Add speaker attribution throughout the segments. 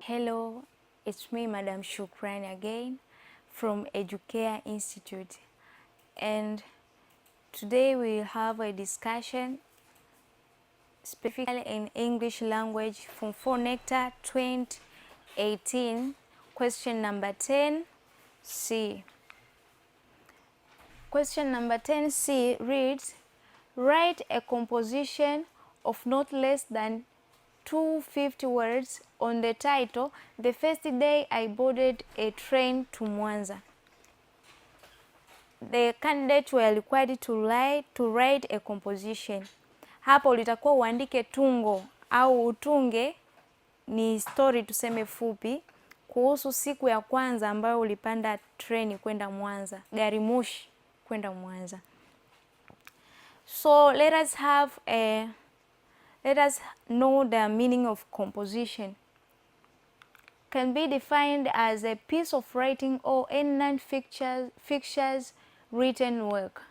Speaker 1: Hello, it's me, Madam Shukran again from Educare Institute, and today we have a discussion specifically in English language from 4 Necta 2018, question number 10C. Question number 10C reads, write a composition of not less than 250 words on the title, The First Day I Boarded a Train to Mwanza. The candidate were required to write a composition. Hapo litakuwa uandike tungo au utunge ni story tuseme fupi kuhusu siku ya kwanza ambayo ulipanda treni kwenda Mwanza, gari moshi kwenda Mwanza. So let us know the meaning of composition. Can be defined as a piece of writing or any non-fictitious written work.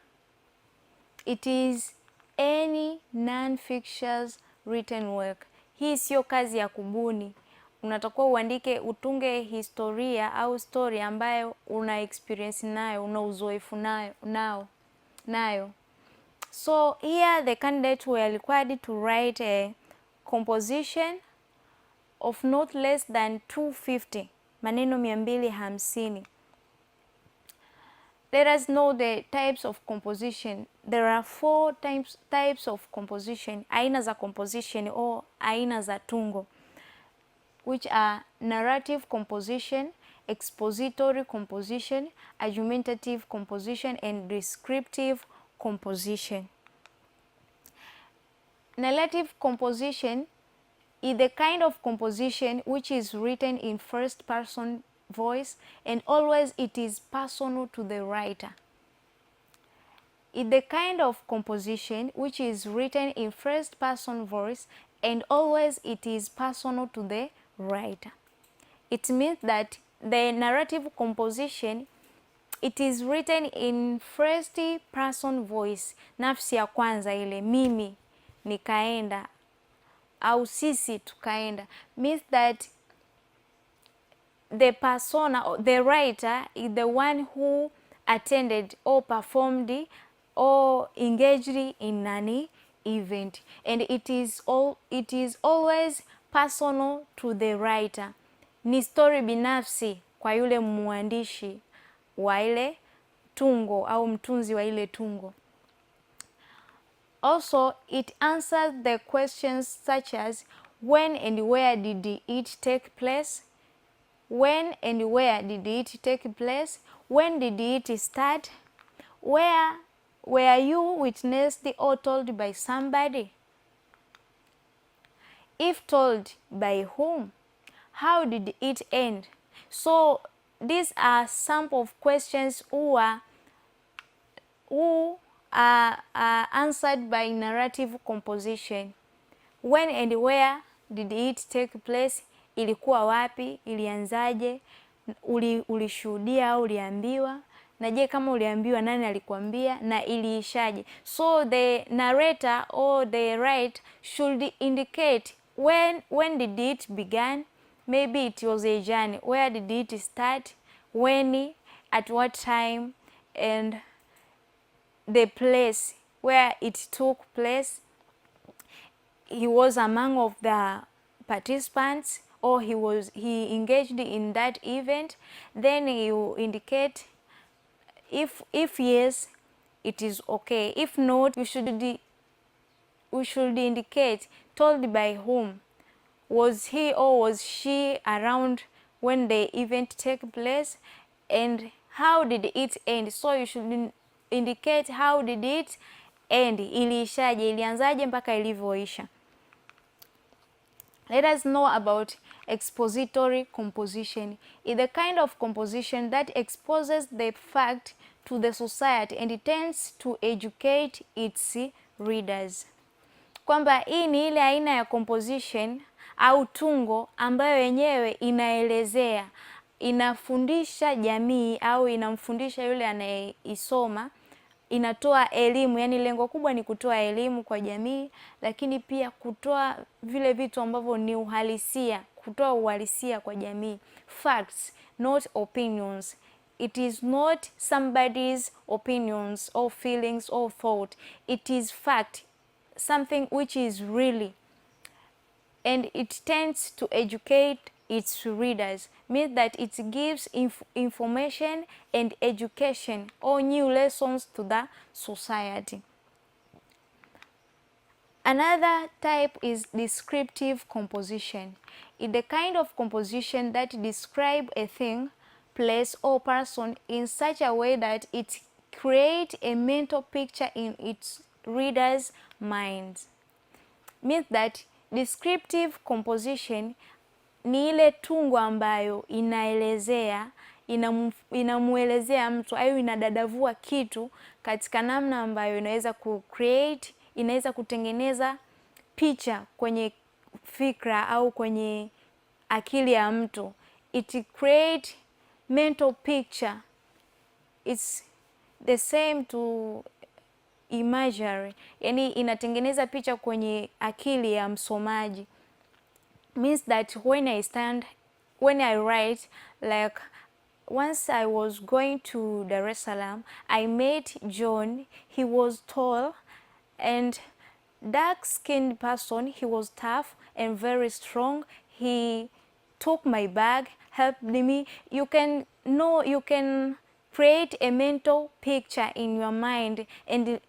Speaker 1: It is any non-fictitious written work. Hii sio kazi ya kubuni. Unatakiwa uandike, utunge historia au story ambayo una experience nayo, una uzoefu nayo. So here the candidates were required to write a composition of not less than 250, maneno 250. Let us know the types of composition. There are 4 types of composition, aina za composition or aina za tungo, which are narrative composition, expository composition, argumentative composition, and descriptive composition. Narrative composition is the kind of composition which is written in first person voice and always it is personal to the writer. It's the kind of composition which is written in first person voice and always it is personal to the writer. It means that the narrative composition, it is written in first person voice, nafsi ya kwanza ile mimi nikaenda au sisi tukaenda, means that the persona or the writer is the one who attended or performed or engaged in an event, and it is always personal to the writer. Ni story binafsi kwa yule mwandishi wa ile tungo au mtunzi wa ile tungo. Also, it answers the questions such as when and where did it take place? When and where did it take place? When did it start? Where were you witnessed or told by somebody? If told, by whom? How did it end? So these are some of questions who are answered by narrative composition. When and where did it take place? Ilikuwa wapi? Ilianzaje? Ulishuhudia au uliambiwa? Na je, kama uliambiwa nani alikuambia? Na iliishaje? So the narrator or the writer should indicate when did it begin? Maybe it was a journey. Where did it start? When? At what time? And the place where it took place. He was among of the participants or he engaged in that event. Then you indicate if yes, it is okay. If not, we should indicate told by whom. Was he or was she around when the event took place? And how did it end? So you should indicate how did it end. Iliishaje, ilianzaje mpaka ilivyoisha. Let us know about expository composition. It's the kind of composition that exposes the fact to the society and it tends to educate its readers. Kwamba hii ni ile aina ya composition au tungo ambayo yenyewe inaelezea, inafundisha jamii au inamfundisha yule anayeisoma, inatoa elimu, yani lengo kubwa ni kutoa elimu kwa jamii, lakini pia kutoa vile vitu ambavyo ni uhalisia, kutoa uhalisia kwa jamii. Facts, not opinions. It is not somebody's opinions or feelings or thought. It is fact, something which is really, and it tends to educate its readers, means that it gives information and education or new lessons to the society. Another type is descriptive composition. It's the kind of composition that describes a thing, place, or person in such a way that it creates a mental picture in its readers' minds. Means that descriptive composition ni ile tungo ambayo inaelezea, inamuelezea mtu au inadadavua kitu katika namna ambayo inaweza inaweza kutengeneza picha kwenye fikra au kwenye akili ya mtu. It create mental picture. It's the same to imaginary. Yani inatengeneza picha kwenye akili ya msomaji. Means that when I write, like once I was going to Dar es Salaam, I met John. He was tall and dark-skinned person. He was tough and very strong. He took my bag, helped me. You can create a mental picture in your mind, and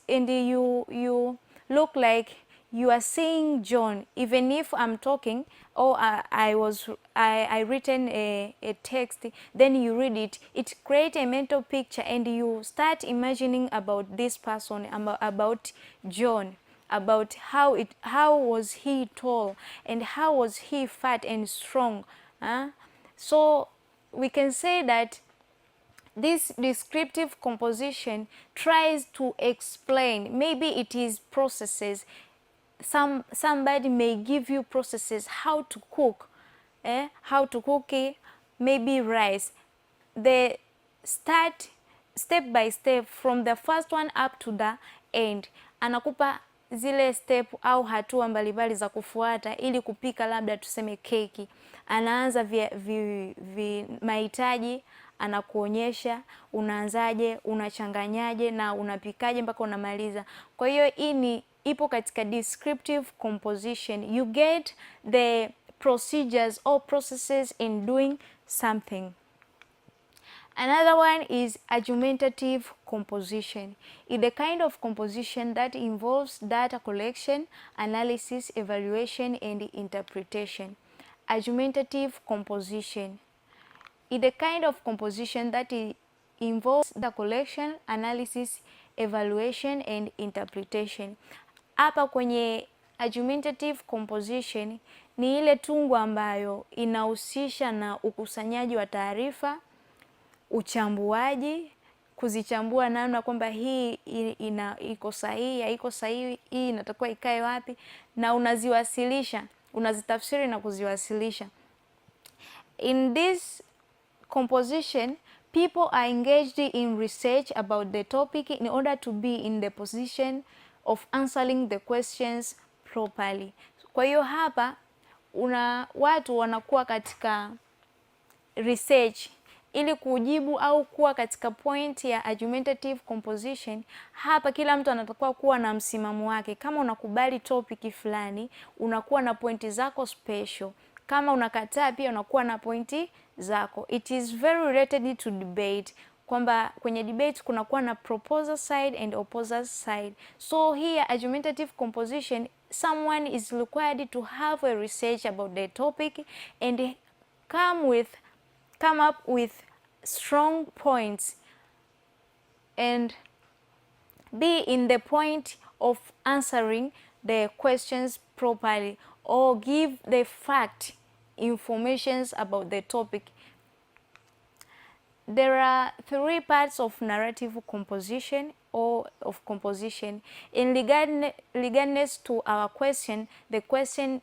Speaker 1: you look like you are seeing John, even if I'm talking or I written a text, then you read it. It creates a mental picture, and you start imagining about this person, about John, about how was he tall and how was he fat and strong. So we can say that this descriptive composition tries to explain, maybe it is processes. Somebody may give you processes how to cook, maybe rice. They start step by step from the first one up to the end. Anakupa zile step au hatua mbalimbali za kufuata ili kupika labda tuseme keki. Anaanza mahitaji, anakuonyesha unaanzaje, unachanganyaje na unapikaje mpaka unamaliza. Kwa hiyo hii ipo katika descriptive composition. You get the procedures or processes in doing something. Another one is argumentative composition. It's the kind of composition that involves data collection, analysis, evaluation, and interpretation. Argumentative composition is the kind of composition that involves data collection, analysis, evaluation, and interpretation. Hapa kwenye argumentative composition ni ile tungo ambayo inahusisha na ukusanyaji wa taarifa, uchambuaji, kuzichambua namna kwamba hii iko sahihi, haiko sahihi, hii inatakiwa ikae wapi, na unaziwasilisha, unazitafsiri na kuziwasilisha. In this composition, people are engaged in research about the topic in order to be in the position of answering the questions properly. Kwa hiyo hapa watu wanakuwa katika research ili kujibu au kuwa katika point ya argumentative composition. Hapa kila mtu anatakiwa kuwa na msimamo wake. Kama unakubali topic fulani, unakuwa na pointi zako special. Kama unakataa pia unakuwa na pointi zako. It is very related to debate, kwamba kwenye debate kunakuwa na proposer side and opposer side. So here argumentative composition, someone is required to have a research about the topic and come up with strong points and be in the point of answering the questions properly or give the fact informations about the topic. There are 3 parts of narrative composition or of composition. In regardless to our question, the question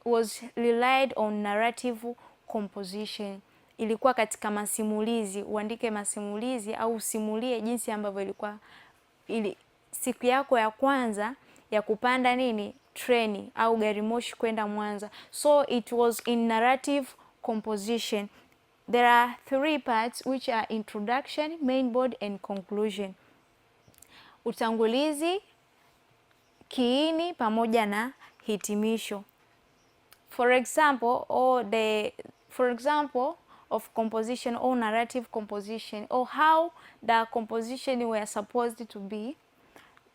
Speaker 1: was relied on narrative composition. Ilikuwa katika masimulizi, uandike masimulizi au usimulie jinsi ambavyo ilikuwa siku yako ya kwanza ya kupanda nini, treni au gari moshi kwenda Mwanza. So it was in narrative composition. There are 3 parts which are introduction, main body and conclusion. Utangulizi, kiini pamoja na hitimisho. For example of composition or narrative composition, or how the composition were supposed to be.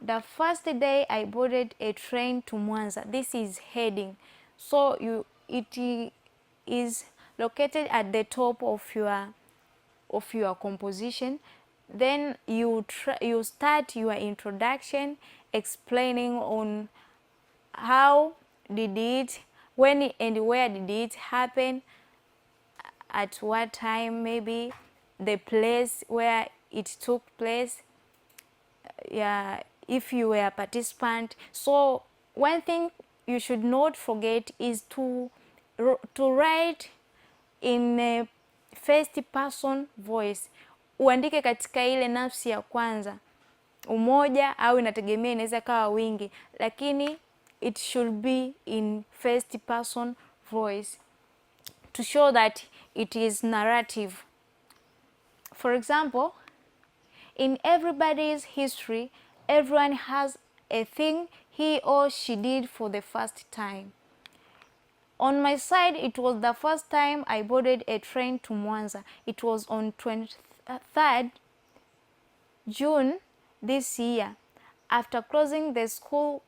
Speaker 1: The first day I boarded a train to Mwanza. This is heading. So it is located at the top of your composition. Then you start your introduction explaining on how did it, when and where did it happen, at what time, maybe the place where it took place, yeah, if you were a participant. So one thing you should not forget is to write in a first person voice. Uandike katika ile nafsi ya kwanza, umoja au inategemea, inaweza kawa wingi, lakini it should be in first person voice to show that it is narrative. For example, in everybody's history, everyone has a thing he or she did for the first time. On my side, it was the first time I boarded a train to Mwanza. It was on 23rd June this year. After closing the school,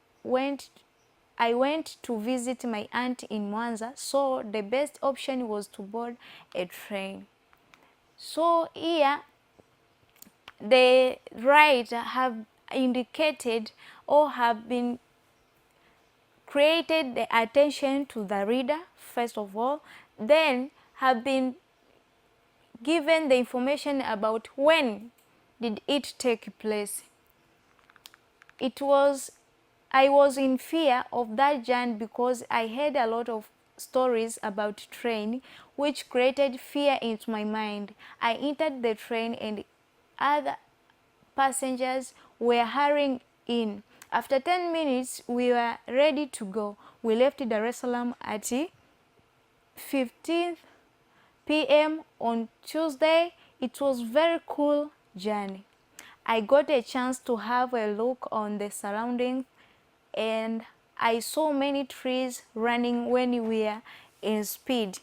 Speaker 1: I went to visit my aunt in Mwanza, so the best option was to board a train. So here the writer have indicated or have been created the attention to the reader first of all, then have been given the information about when did it take place. I was in fear of that journey because I heard a lot of stories about train which created fear into my mind. I entered the train and other passengers were hurrying in. After 10 minutes, we were ready to go. We left Dar es Salaam at 15 p.m. on Tuesday. It was very cool journey. I got a chance to have a look on the surroundings and I saw many trees running when we were in speed.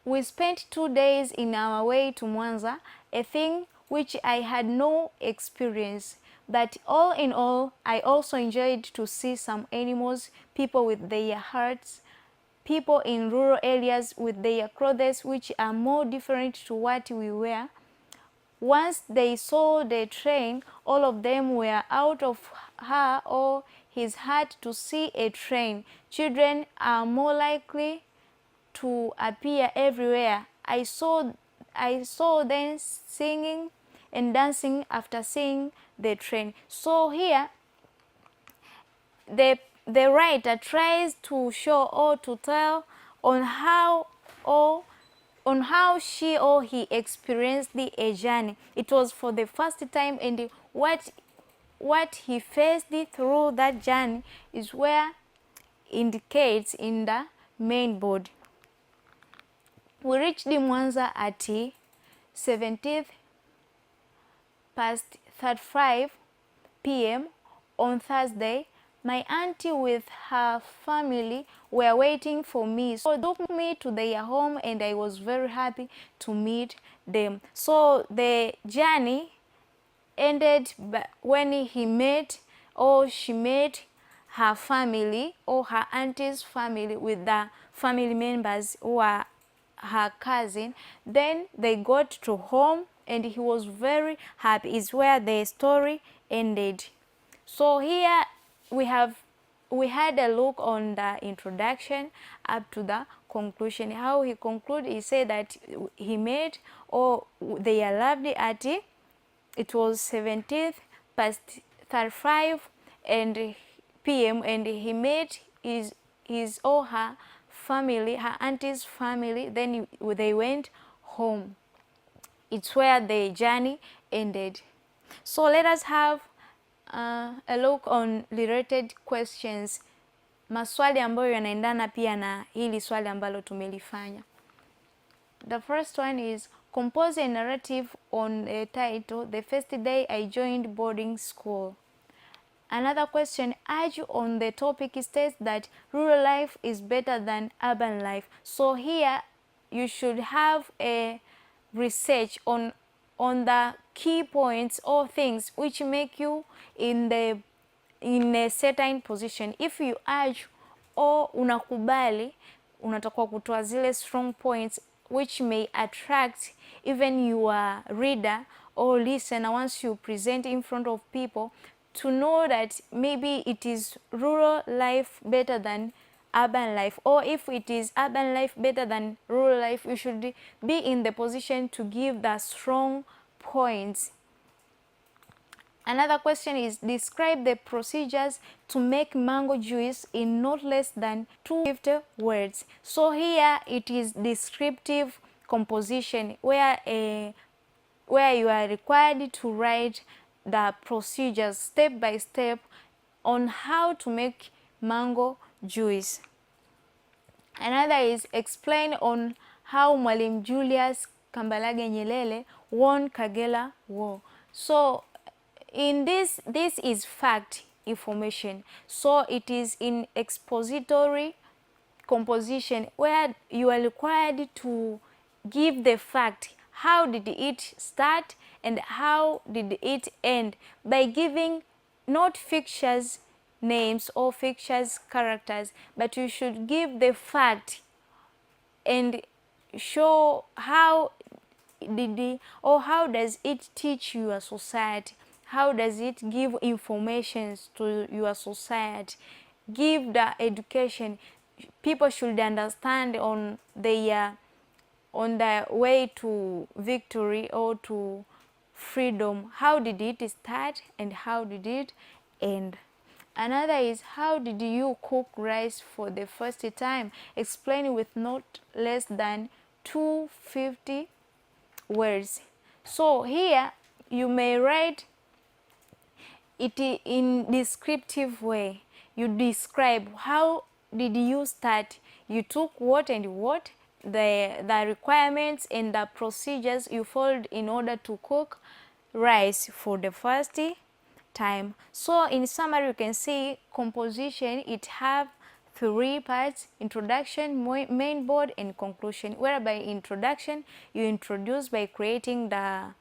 Speaker 1: We spent 2 days in our way to Mwanza, a thing which I had no experience. But all in all, I also enjoyed to see some animals, people with their hearts, people in rural areas with their clothes which are more different to what we wear. Once they saw the train, all of them were out of her or his heart to see a train. Children are more likely to appear everywhere. I saw them singing and dancing after seeing the train. So here the writer tries to show or to tell on how she or he experienced the journey. It was for the first time, and what he faced through that journey is where indicates in the main body. We reached Mwanza at 17th past 35 p.m. on Thursday. My auntie with her family were waiting for me, so they took me to their home and I was very happy to meet them. So the journey ended when he met or she met her family or her auntie's family with the family members who are her cousin. Then they got to home and he was very happy. Is where the story ended. So here we had a look on the introduction up to the conclusion. How he concluded, he said that he met or they are loved at it was 17th past 35 and p.m. and he met his or her family, her auntie's family. Then they went home. It's where the journey ended. So let us have a look on related questions, maswali ambayo yanaendana pia na hili swali ambalo tumelifanya. The first one is compose a narrative on a title, The First Day I Joined Boarding School. Another question, urge on the topic states that rural life is better than urban life. So here you should have a research on the key points or things which make you in a certain position. If you urge or unakubali, unatakiwa kutoa zile strong points which may attract even your reader or listener once you present in front of people to know that maybe it is rural life better than urban life, or if it is urban life better than rural life, you should be in the position to give the strong points. Another question is describe the procedures to make mango juice in not less than 250 words. So here it is descriptive composition where you are required to write the procedures step by step on how to make mango juice. Another is explain on how Mwalimu Julius Kambarage Nyerere won Kagera War. So in this is fact information, so it is in expository composition where you are required to give the fact, how did it start and how did it end, by giving not fixtures names or fixtures characters, but you should give the fact and show how does it teach your society, how does it give information to your society, give the education. People should understand on the way to victory or to freedom, how did it start and how did it end. Another is how did you cook rice for the first time, explain with not less than 250 words. So here you may write it in descriptive way. You describe how did you start, you took what and what, the requirements and the procedures you followed in order to cook rice for the first time. So in summary, you can see composition, it have 3 parts: introduction, main board, and conclusion. Whereby introduction, you introduce by creating the